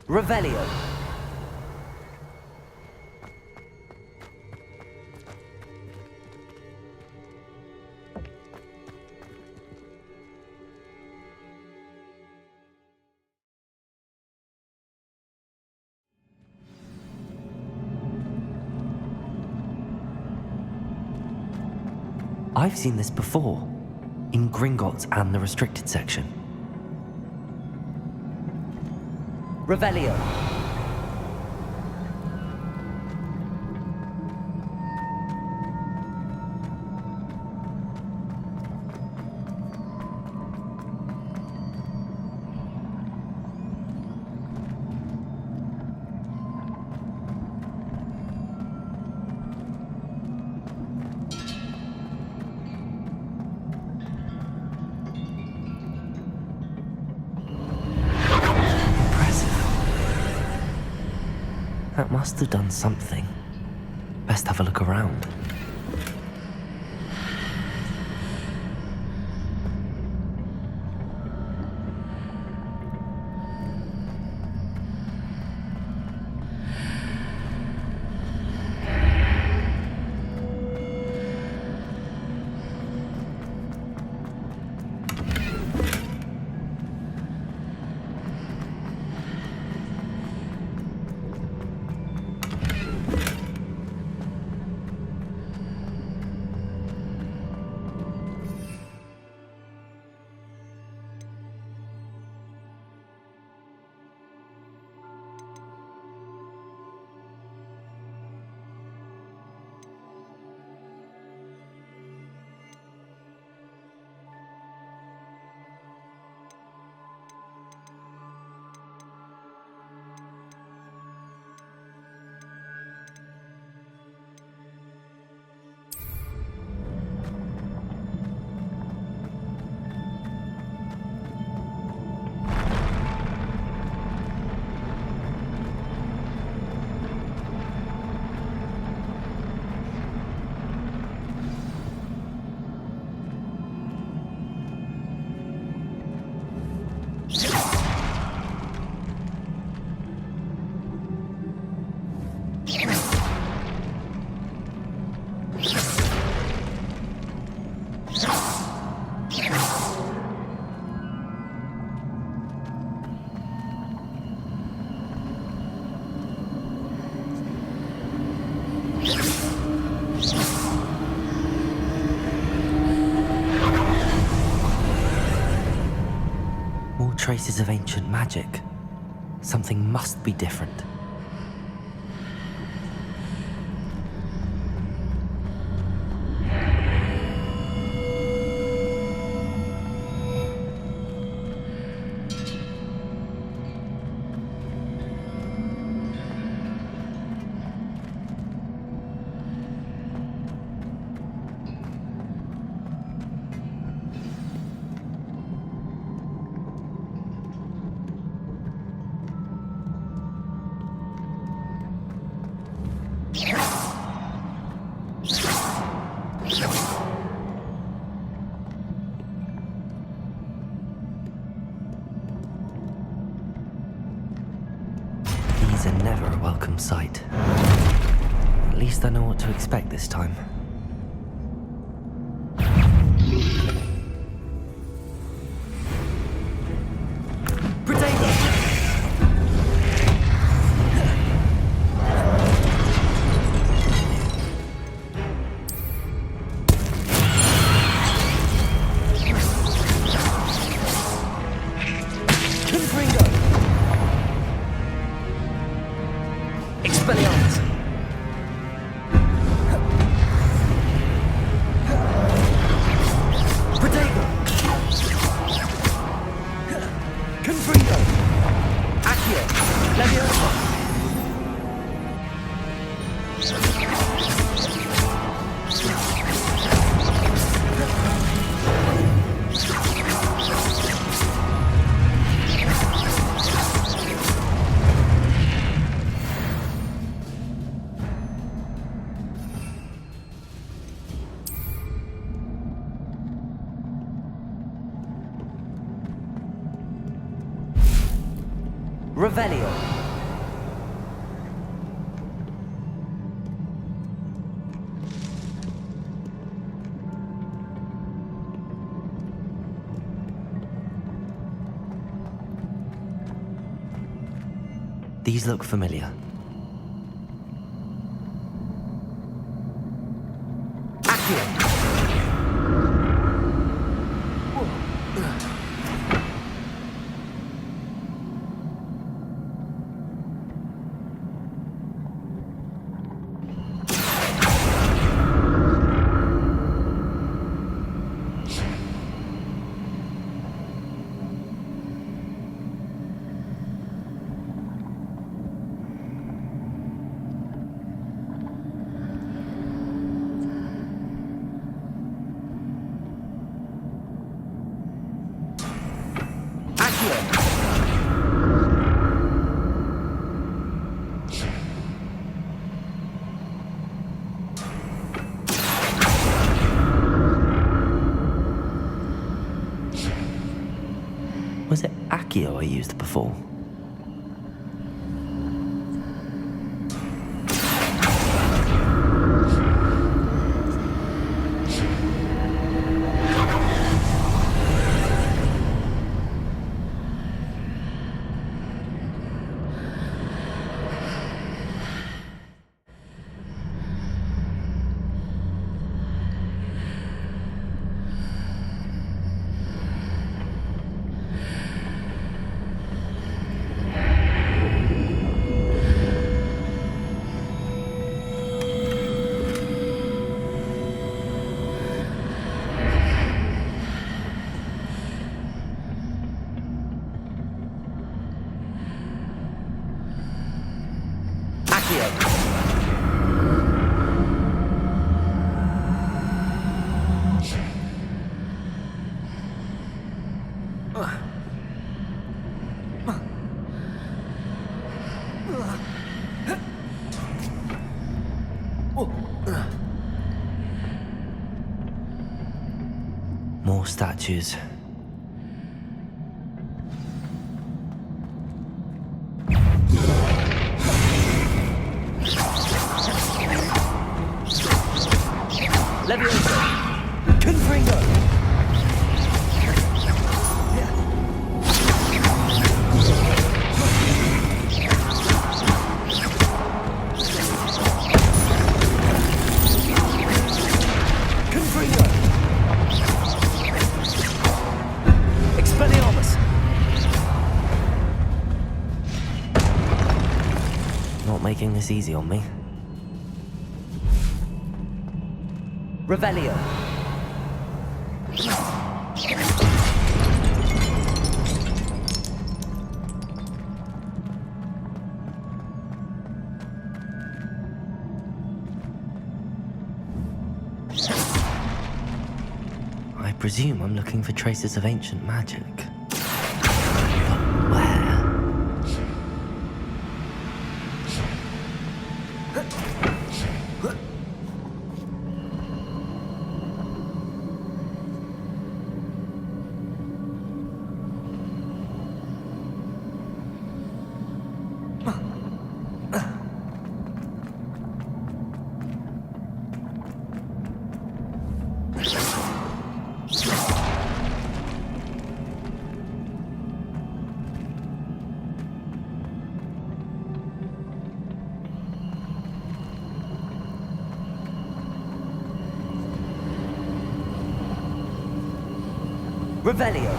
Revelio. I've seen this before, in Gringotts and the restricted section. Revelio. That must have done something. Best have a look around. Traces of ancient magic. Something must be different. These are never a welcome sight. At least I know what to expect this time. Expelliarmus! Protego! Confringo! Accio! Leviosa! Revelio. These look familiar. Was it Accio I used before? More statues. Levioso! Confringo! Not making this easy on me. Revelio. I presume I'm looking for traces of ancient magic. But where? Revelio.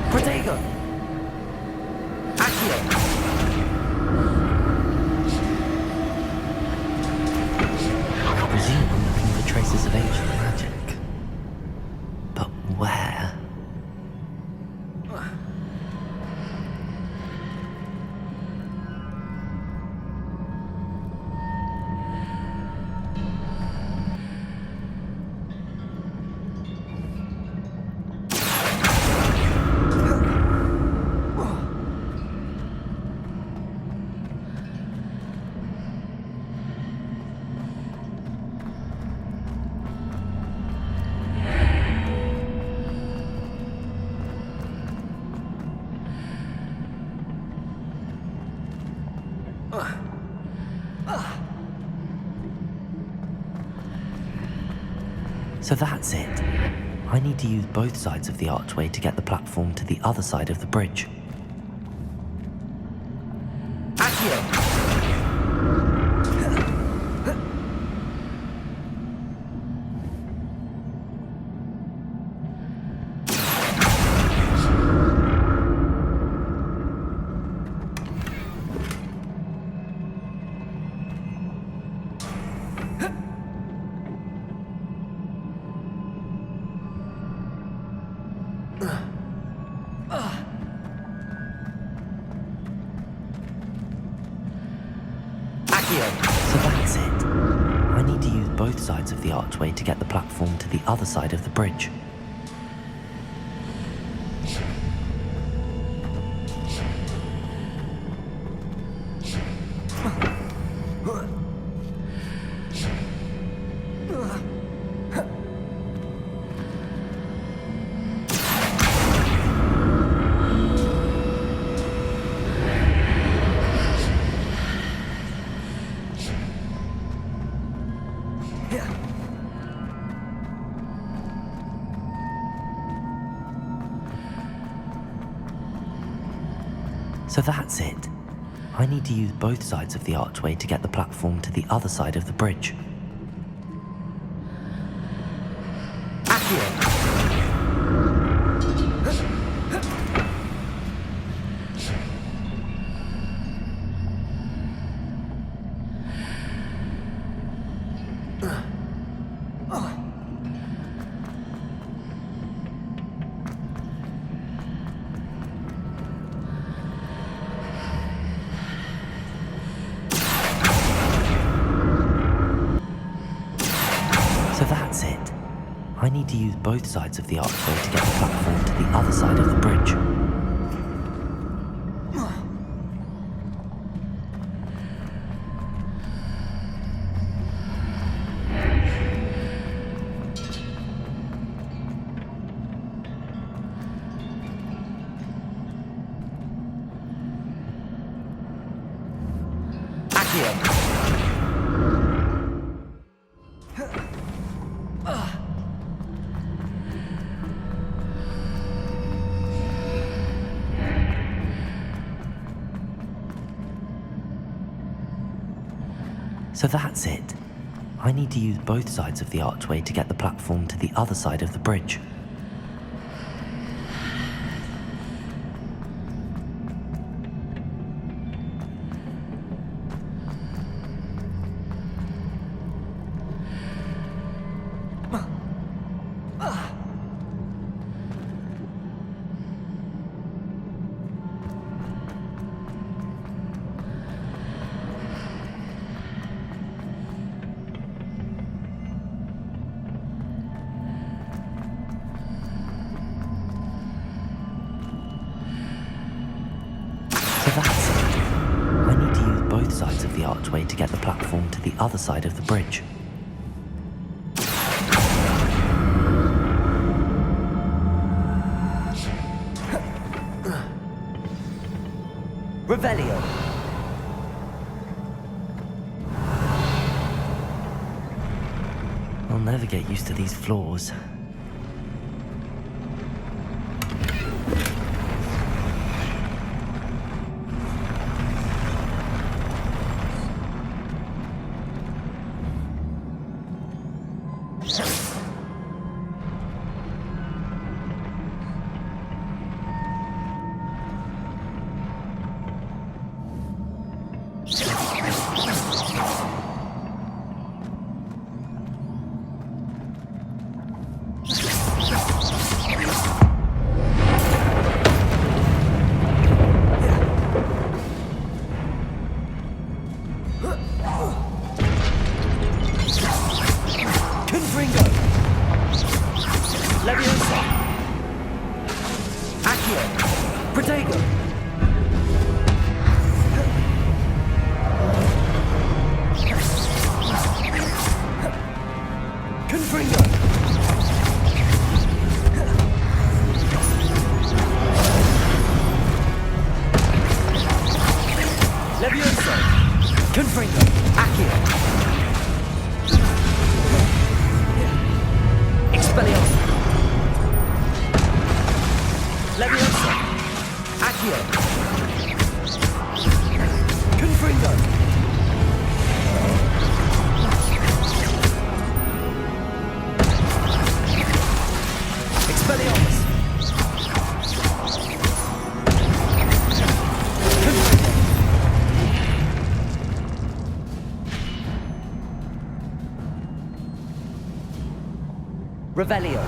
Protego. Accio. I presume I'm looking for traces of ancient magic. But where? So that's it. I need to use both sides of the archway to get the platform to the other side of the bridge. Accio! So that's it. I need to use both sides of the archway to get the platform to the other side of the bridge. So that's it. I need to use both sides of the archway to get the platform to the other side of the bridge. Accio! So that's it. I need to use both sides of the archway to get the platform to the other side of the bridge. Accio! So that's it. I need to use both sides of the archway to get the platform to the other side of the bridge. So that's it. I need to use both sides of the archway to get the platform to the other side of the bridge. Revelio! I'll never get used to these floors. Leviosa! Accio! Protego! Confringo! Leviosa! Confringo! Accio! Accio. Confringo. Expelliarmus. Revelio.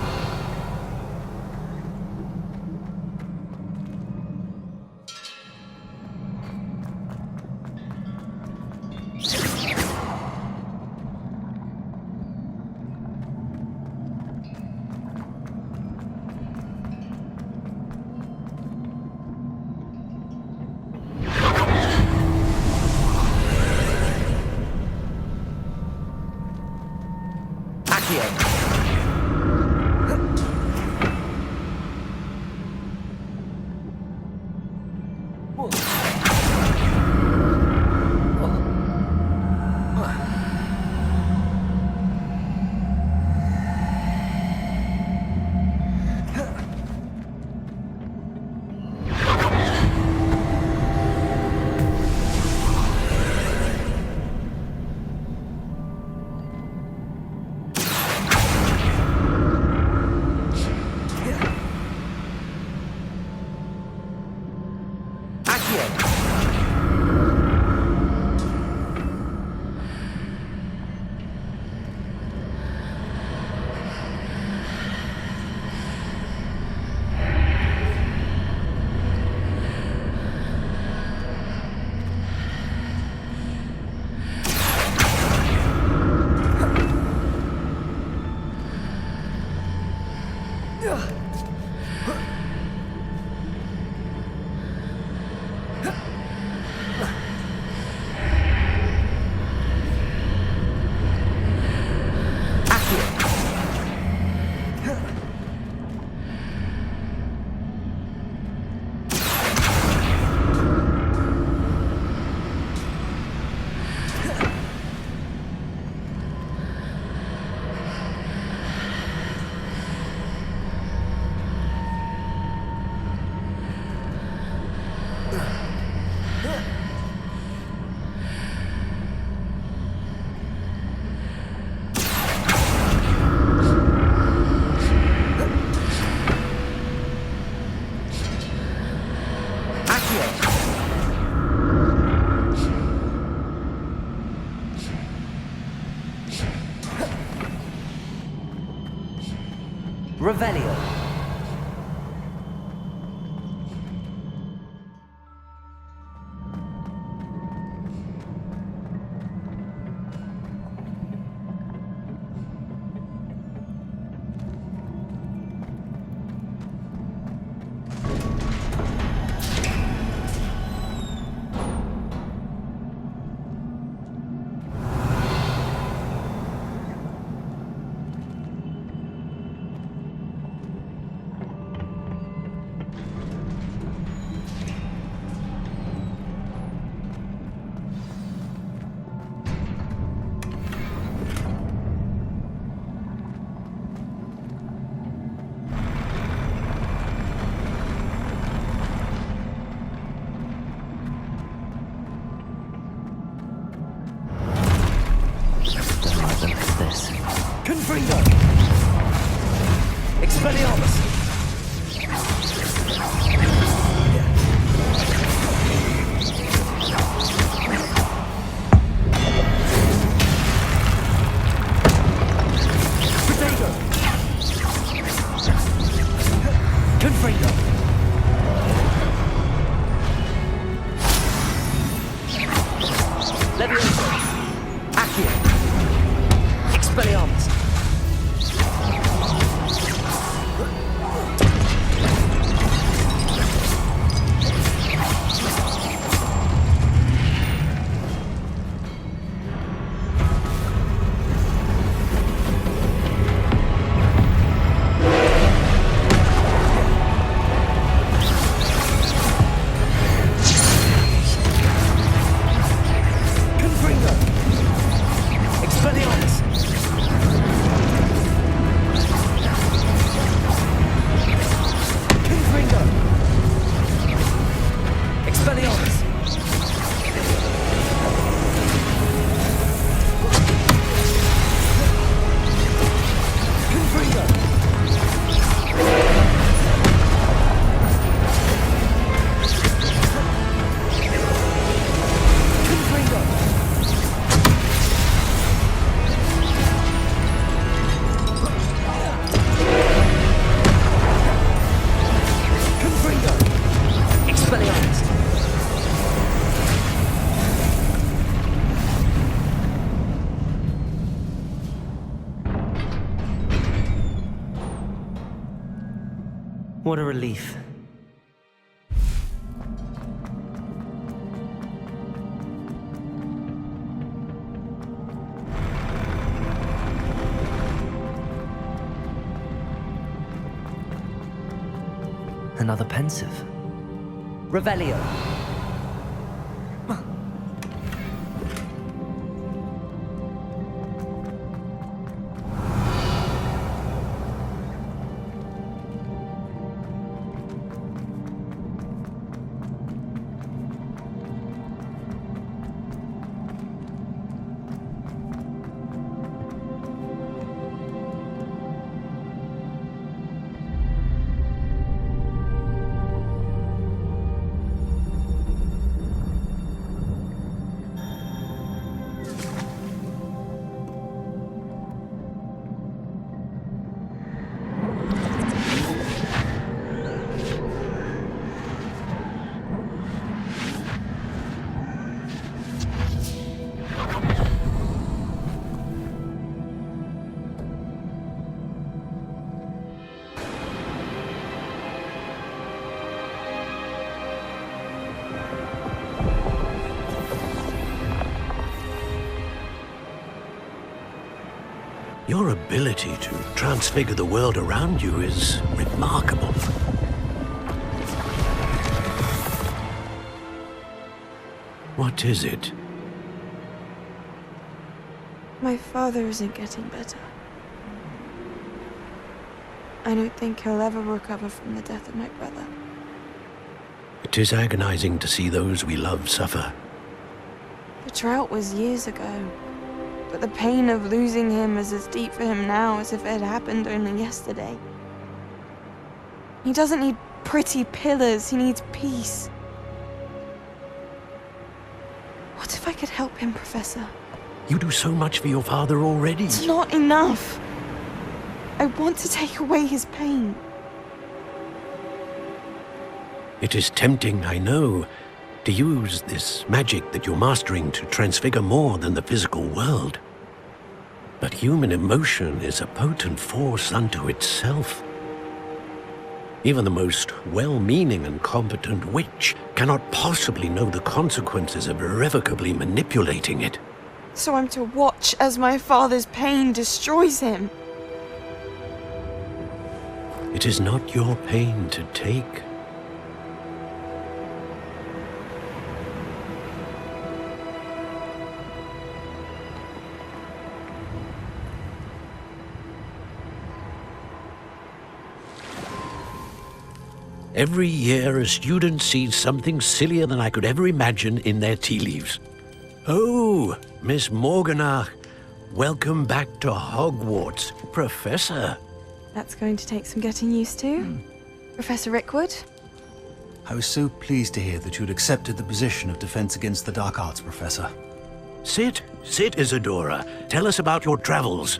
Accio. Revelio. Confringo. Expelliarmus. Potato. Confringo. Levioso. Accio. Expelliarmus. What a relief. Another pensive. Revelio. Your ability to transfigure the world around you is remarkable. What is it? My father isn't getting better. I don't think he'll ever recover from the death of my brother. It is agonizing to see those we love suffer. The drought was years ago, but the pain of losing him is as deep for him now as if it had happened only yesterday. He doesn't need pretty pillars, he needs peace. What if I could help him, Professor? You do so much for your father already. It's not enough. I want to take away his pain. It is tempting, I know, to use this magic that you're mastering to transfigure more than the physical world. But human emotion is a potent force unto itself. Even the most well-meaning and competent witch cannot possibly know the consequences of irrevocably manipulating it. So I'm to watch as my father's pain destroys him. It is not your pain to take. Every year, a student sees something sillier than I could ever imagine in their tea leaves. Oh, Miss Morganach, welcome back to Hogwarts, Professor. That's going to take some getting used to. Professor Rickwood? I was so pleased to hear that you'd accepted the position of Defense Against the Dark Arts, Professor. Sit, Isadora. Tell us about your travels.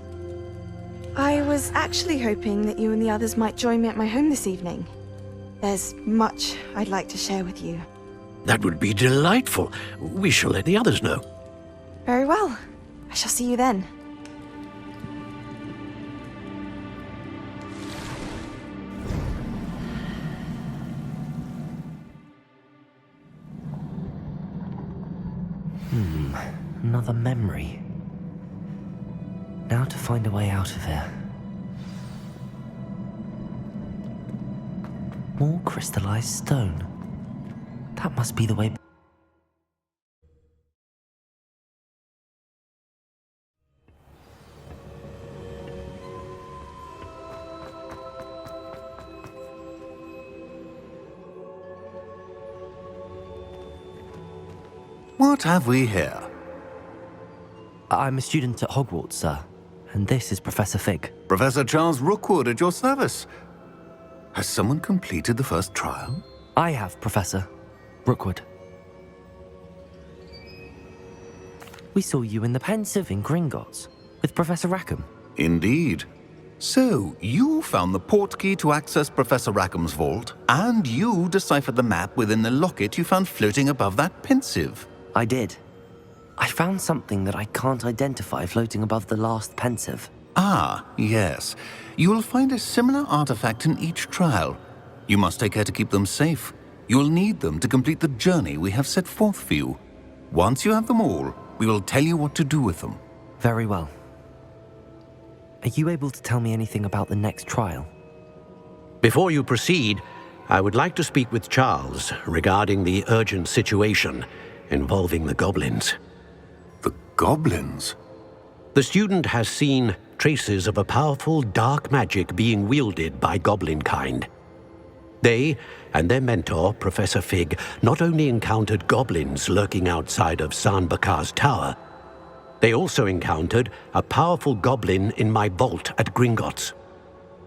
I was actually hoping that you and the others might join me at my home this evening. There's much I'd like to share with you. That would be delightful. We shall let the others know. Very well. I shall see you then. Another memory. Now to find a way out of here. More crystallized stone. That must be the way. What have we here? I'm a student at Hogwarts, sir. And this is Professor Fig. Professor Charles Rookwood at your service. Has someone completed the first trial? I have, Professor Rookwood. We saw you in the Pensive in Gringotts with Professor Rackham. Indeed. So, you found the portkey to access Professor Rackham's vault, and you deciphered the map within the locket you found floating above that Pensive. I did. I found something that I can't identify floating above the last Pensive. Ah, yes. You will find a similar artifact in each trial. You must take care to keep them safe. You will need them to complete the journey we have set forth for you. Once you have them all, we will tell you what to do with them. Very well. Are you able to tell me anything about the next trial? Before you proceed, I would like to speak with Charles regarding the urgent situation involving the goblins. The goblins? The student has seen traces of a powerful dark magic being wielded by goblin kind. They and their mentor, Professor Fig, not only encountered goblins lurking outside of San Bakar's tower, they also encountered a powerful goblin in my vault at Gringotts.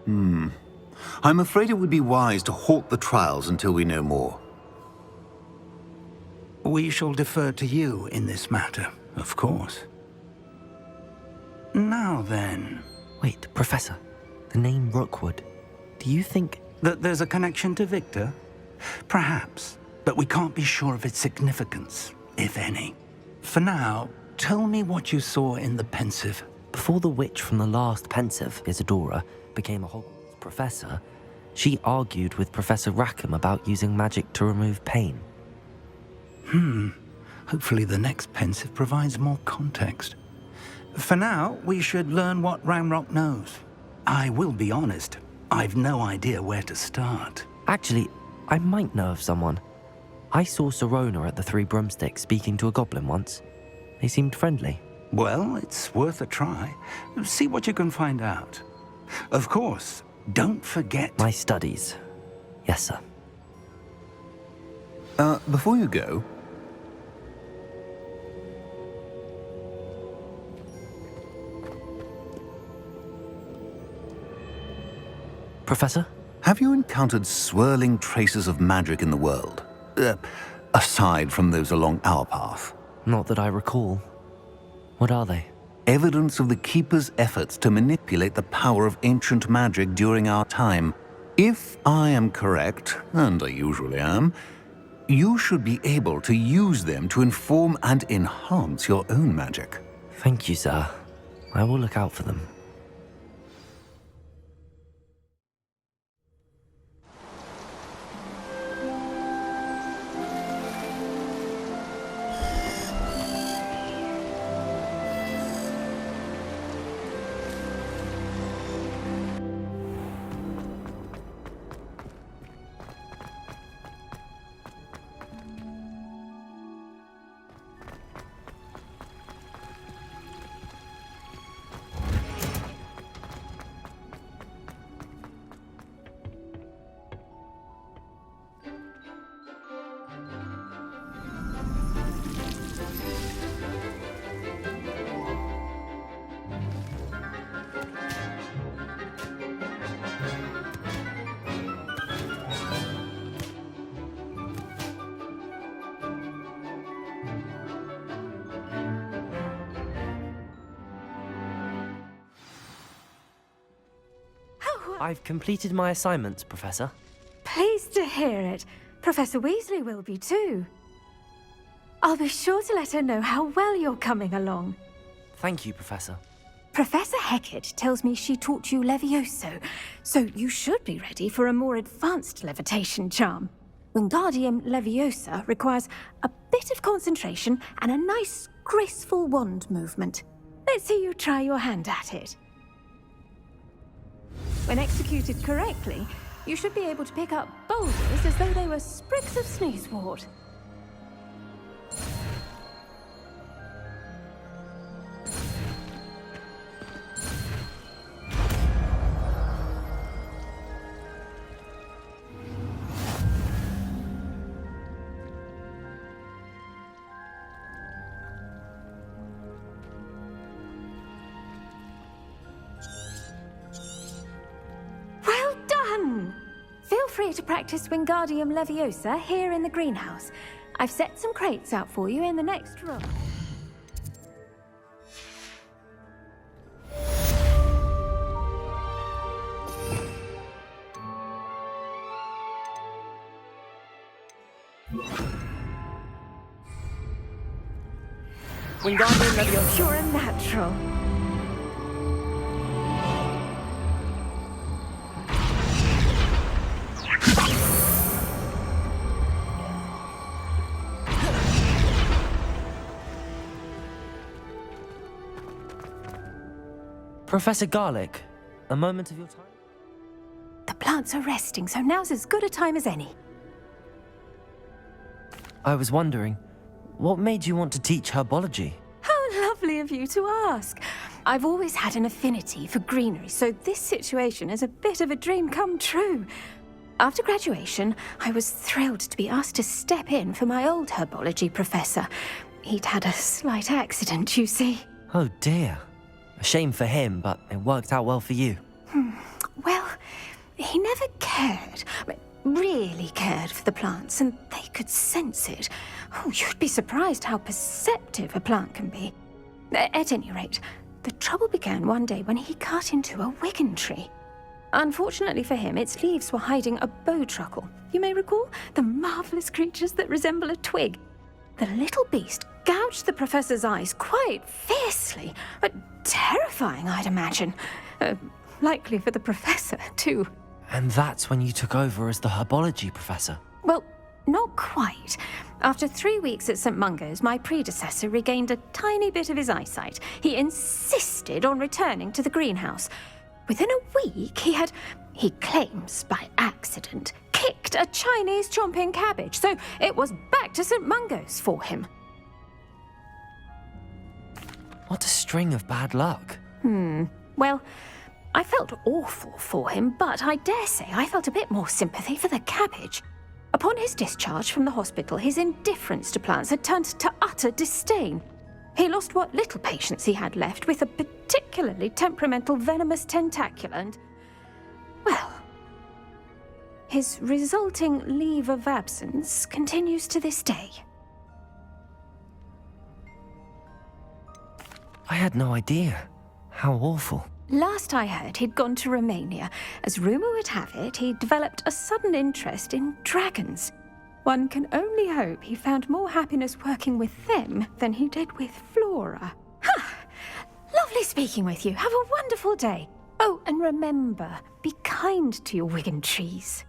I'm afraid it would be wise to halt the trials until we know more. We shall defer to you in this matter, of course. Now then... Wait, Professor. The name Rookwood. Do you think... That there's a connection to Victor? Perhaps, but we can't be sure of its significance, if any. For now, tell me what you saw in the Pensive. Before the witch from the last Pensive, Isadora, became a Hogwarts professor, she argued with Professor Rackham about using magic to remove pain. Hopefully the next Pensive provides more context. For now, we should learn what Ranrock knows. I will be honest, I've no idea where to start. Actually, I might know of someone. I saw Sirona at the Three Broomsticks speaking to a goblin once. They seemed friendly. Well, it's worth a try. See what you can find out. Of course, don't forget... My studies. Yes, sir. Before you go... Professor? Have you encountered swirling traces of magic in the world? Aside from those along our path? Not that I recall. What are they? Evidence of the Keeper's efforts to manipulate the power of ancient magic during our time. If I am correct, and I usually am, you should be able to use them to inform and enhance your own magic. Thank you, sir. I will look out for them. I've completed my assignments, Professor. Pleased to hear it. Professor Weasley will be too. I'll be sure to let her know how well you're coming along. Thank you, Professor. Professor Hecat tells me she taught you Levioso, so you should be ready for a more advanced levitation charm. Wingardium Leviosa requires a bit of concentration and a nice, graceful wand movement. Let's see you try your hand at it. When executed correctly, you should be able to pick up boulders as though they were sprigs of sneezewort. Feel free to practice Wingardium Leviosa here in the greenhouse. I've set some crates out for you in the next room. Wingardium Leviosa. You're a natural. Professor Garlic, a moment of your time? The plants are resting, so now's as good a time as any. I was wondering, what made you want to teach herbology? How lovely of you to ask. I've always had an affinity for greenery, so this situation is a bit of a dream come true. After graduation, I was thrilled to be asked to step in for my old herbology professor. He'd had a slight accident, you see. Oh dear. A shame for him, but it worked out well for you. Well, he never really cared for the plants, and they could sense it. Oh, you'd be surprised how perceptive a plant can be. At any rate, the trouble began one day when he cut into a wigan tree. Unfortunately for him, its leaves were hiding a bowtruckle. You may recall the marvelous creatures that resemble a twig. The little beast gouged the professor's eyes quite fiercely, but terrifying, I'd imagine. Likely for the professor, too. And that's when you took over as the herbology professor? Well, not quite. After 3 weeks at St. Mungo's, my predecessor regained a tiny bit of his eyesight. He insisted on returning to the greenhouse. Within a week, he claims by accident, kicked a Chinese chomping cabbage, so it was back to St. Mungo's for him. What a string of bad luck. Well, I felt awful for him, but I dare say I felt a bit more sympathy for the cabbage. Upon his discharge from the hospital, his indifference to plants had turned to utter disdain. He lost what little patience he had left with a particularly temperamental venomous tentacula and, well, his resulting leave of absence continues to this day. I had no idea. How awful. Last I heard, he'd gone to Romania. As rumour would have it, he'd developed a sudden interest in dragons. One can only hope he found more happiness working with them than he did with Flora. Ha! Lovely speaking with you. Have a wonderful day. Oh, and remember, be kind to your wigan trees.